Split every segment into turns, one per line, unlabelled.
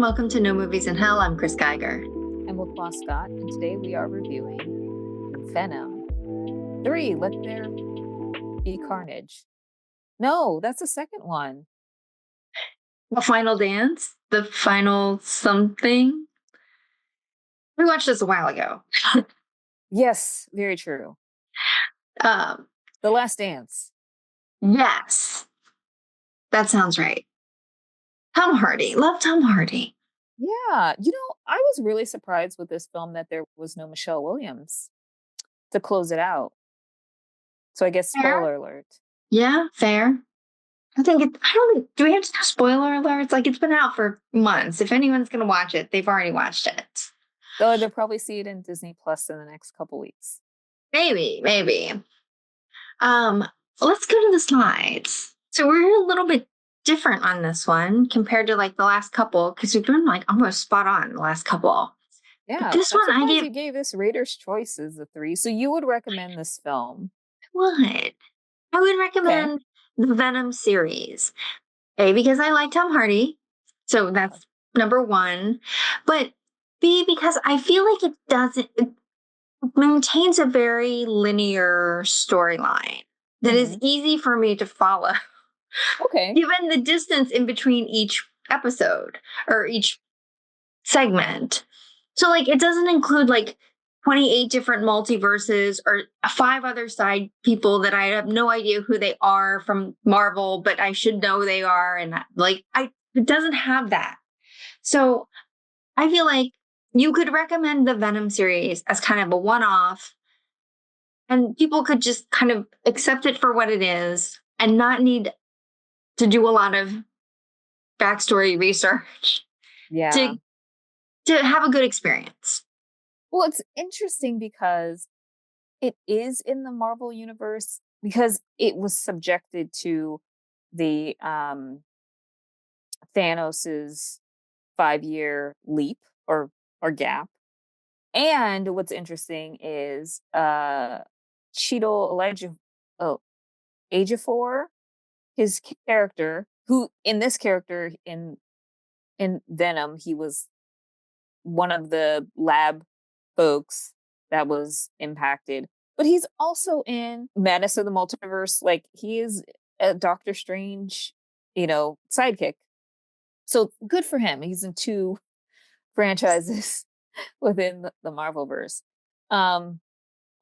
welcome to No Movies in Hell. I'm Chris Geiger.
I'm with Boss Scott, and today we are reviewing Venom 3, Let There Be Carnage. No, that's the second one.
The Final Dance? The Final Something? We watched this a while ago.
Yes, very true. The Last Dance.
Yes. That sounds right. Tom Hardy. Love Tom Hardy.
Yeah, I was really surprised with this film that there was no Michelle Williams to close it out. So I guess spoiler alert.
Yeah, fair. Do we have to do spoiler alerts? Like, it's been out for months. If anyone's going to watch it, they've already watched it.
Though they'll probably see it in Disney Plus in the next couple weeks.
Maybe. Let's go to the slides. So we're a little bit different on this one compared to like the last couple, because we've done like almost spot on the last couple.
Yeah,
but this one
you gave this Reader's Choice as a 3, so you would recommend this film?
I would recommend the Venom series. A, because I like Tom Hardy, so that's number one. But B, because I feel like it maintains a very linear storyline that is easy for me to follow.
Okay.
Given the distance in between each episode or each segment. So, like, it doesn't include, like, 28 different multiverses or 5 other side people that I have no idea who they are from Marvel, but I should know they are. And, it doesn't have that. So, I feel like you could recommend the Venom series as kind of a one-off, and people could just kind of accept it for what it is and not need to do a lot of backstory research to have a good experience.
Well, it's interesting because it is in the Marvel universe because it was subjected to the Thanos's 5-year leap or gap. And what's interesting is Cheadle Ejiofor, his character, who in this character in Venom, he was one of the lab folks that was impacted, but he's also in Madness of the Multiverse. Like, he is a Doctor Strange, sidekick. So good for him. He's in 2 franchises within the Marvelverse.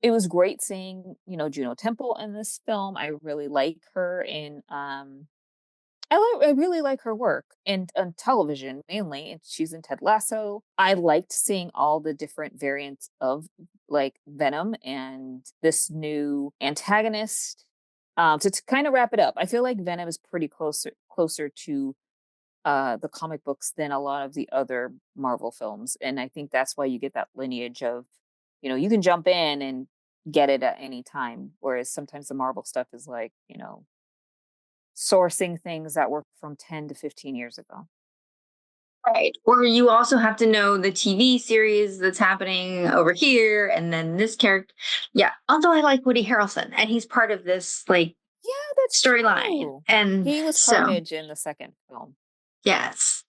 It was great seeing, Juno Temple in this film. I really like her in I really like her work on television mainly. She's in Ted Lasso. I liked seeing all the different variants of like Venom and this new antagonist. To kind of wrap it up, I feel like Venom is pretty closer to the comic books than a lot of the other Marvel films, and I think that's why you get that lineage of, you can jump in and get it at any time, whereas sometimes the Marvel stuff is like, sourcing things that were from 10 to 15 years ago.
Right. Or you also have to know the TV series that's happening over here, and then this character. Yeah. Although I like Woody Harrelson, and he's part of this, like,
that's
storyline. And
he was Carnage in the second film.
Yes.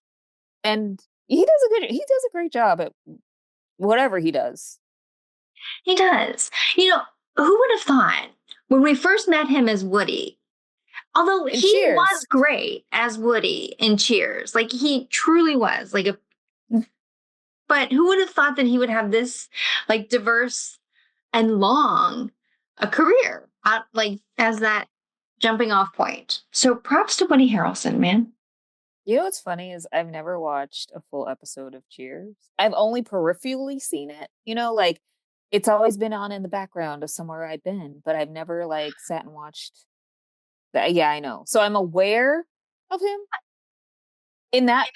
And he does a great job at whatever he does.
He does. Who would have thought when we first met him as Woody? Although he was great as Woody in Cheers. Like, he truly was. But who would have thought that he would have this, like, diverse and long a career, as that jumping off point. So props to Woody Harrelson, man.
What's funny is I've never watched a full episode of Cheers. I've only peripherally seen it. Like, it's always been on in the background of somewhere I've been, but I've never like sat and watched that. Yeah, I know. So I'm aware of him in that,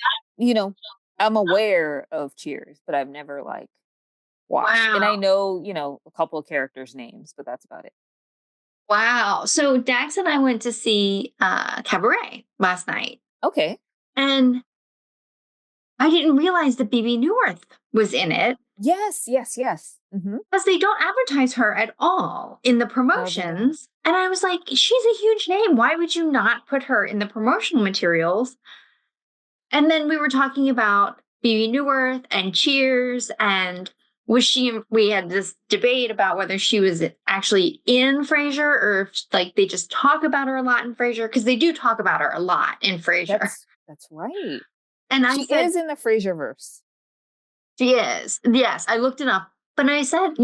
I'm aware of Cheers, but I've never like watched. Wow. And I know, a couple of characters' names, but that's about it.
Wow. So Dax and I went to see Cabaret last night.
Okay.
And I didn't realize that Bebe Neuwirth was in it.
Yes.
Because they don't advertise her at all in the promotions. And I was like, she's a huge name. Why would you not put her in the promotional materials? And then we were talking about Phoebe Newirth and Cheers, and we had this debate about whether she was actually in Frasier or if like they just talk about her a lot in Frasier, because they do talk about her a lot in Frasier.
That's right.
And I
She
said,
is in the Frasierverse.
she is. Yes, I looked it up. But I said,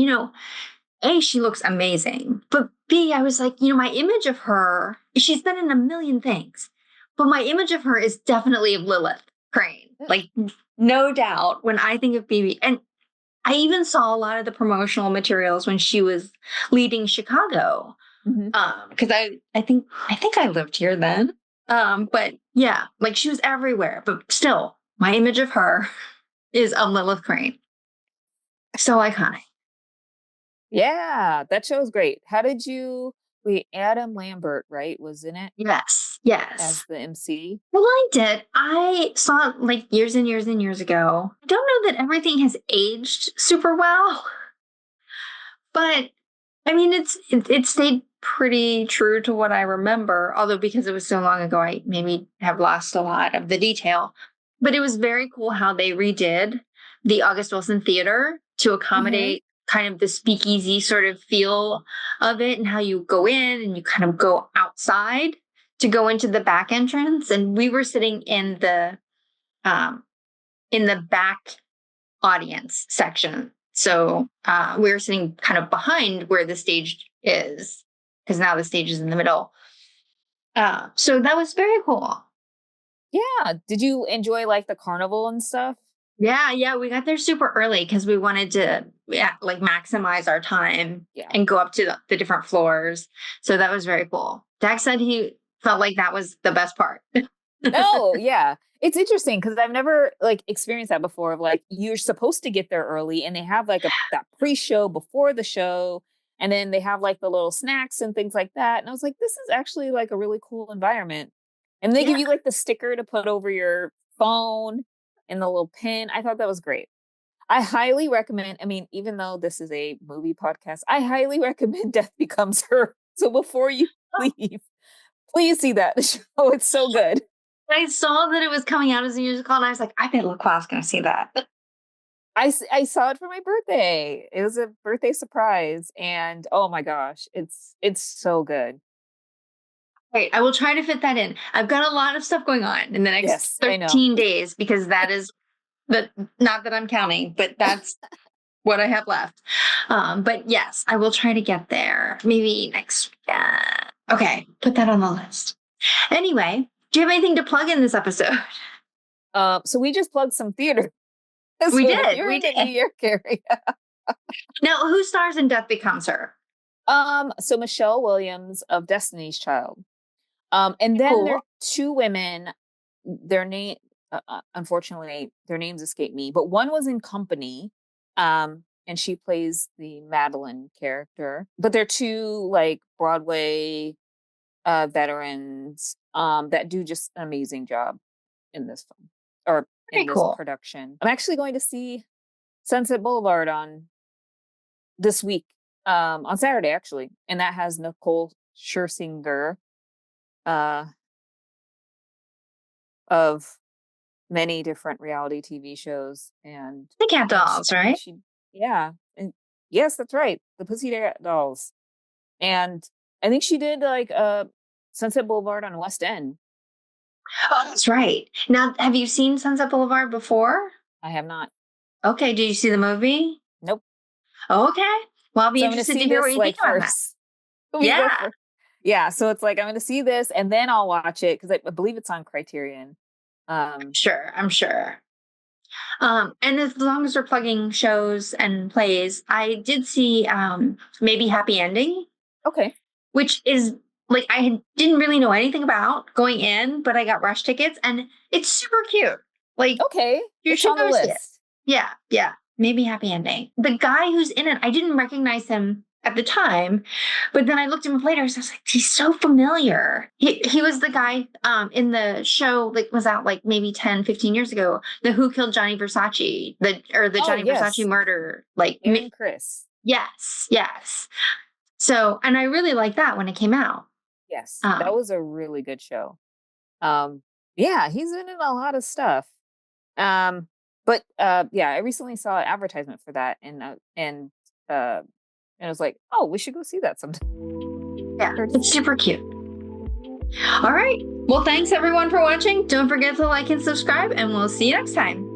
A, she looks amazing. But B, I was like, my image of her, she's been in a million things. But my image of her is definitely of Lilith Crane. Like, no doubt when I think of Phoebe. And I even saw a lot of the promotional materials when she was leading Chicago. Because I think I lived here then. But yeah, like she was everywhere. But still, my image of her is of Lilith Crane. So iconic.
Yeah, that show's great. How did you? Wait, Adam Lambert, right, was in it
Yes.
as the MC?
Well, I did. I saw it like years and years and years ago. I don't know that everything has aged super well, but I mean, it stayed pretty true to what I remember. Although because it was so long ago, I maybe have lost a lot of the detail. But it was very cool how they redid the August Wilson Theater to accommodate kind of the speakeasy sort of feel of it, and how you go in and you kind of go outside to go into the back entrance. And we were sitting in the back audience section. So we were sitting kind of behind where the stage is, because now the stage is in the middle. So that was very cool.
Yeah. Did you enjoy like the carnival and stuff?
Yeah, we got there super early because we wanted to like maximize our time and go up to the different floors. So that was very cool. Dax said he felt like that was the best part.
Oh, yeah. It's interesting because I've never like experienced that before of like you're supposed to get there early and they have like that pre-show before the show, and then they have like the little snacks and things like that. And I was like, this is actually like a really cool environment. And they give you like the sticker to put over your phone and the little pin. I thought that was great. I highly recommend, I mean, even though this is a movie podcast, I highly recommend Death Becomes Her. So before you leave, please see that show. It's so good.
I saw that it was coming out as a musical, and I was like, I bet LaQua's going to see that.
I saw it for my birthday. It was a birthday surprise, and oh my gosh, it's so good.
Great. I will try to fit that in. I've got a lot of stuff going on in the next 13 days, because that is not that I'm counting, but that's what I have left. But yes, I will try to get there. Maybe next week. Okay, put that on the list. Anyway, do you have anything to plug in this episode?
So we just plugged some theater. So
we did.
You're in the New York area.
Now, who stars in Death Becomes Her?
So Michelle Williams of Destiny's Child. And then there are two women. Their name, unfortunately, their names escape me. But one was in Company, and she plays the Madeline character. But they're two like Broadway veterans that do just an amazing job in this film or in this production. I'm actually going to see Sunset Boulevard on this week, on Saturday actually, and that has Nicole Scherzinger of many different reality TV shows and
the Cat Dolls, right?
And yes, that's right, the Pussycat Dolls, and I think she did like Sunset Boulevard on West End.
Oh, that's right. Now, have you seen Sunset Boulevard before?
I have not.
Okay, did you see the movie?
Nope.
Okay. Well, I'll be interested to hear what you think about that.
Yeah, so it's like I'm going to see this and then I'll watch it because I believe it's on Criterion.
I'm sure. And as long as we're plugging shows and plays, I did see Maybe Happy Ending.
Okay.
Which is like didn't really know anything about going in, but I got rush tickets and it's super cute. Like,
okay,
you should go see it. Yeah. Maybe Happy Ending. The guy who's in it, I didn't recognize him at the time, but then I looked him up later. So I was like, he's so familiar. He was the guy in the show, like was out like maybe 10, 15 years ago. The Who Killed Johnny Versace, Johnny Versace murder, like
Chris.
Yes. So, and I really liked that when it came out.
Yes, that was a really good show. Yeah, he's in a lot of stuff. But yeah, I recently saw an advertisement for that, and I was like, oh, we should go see that sometime.
Yeah, it's super cute. All right. Well, thanks everyone for watching. Don't forget to like and subscribe, and we'll see you next time.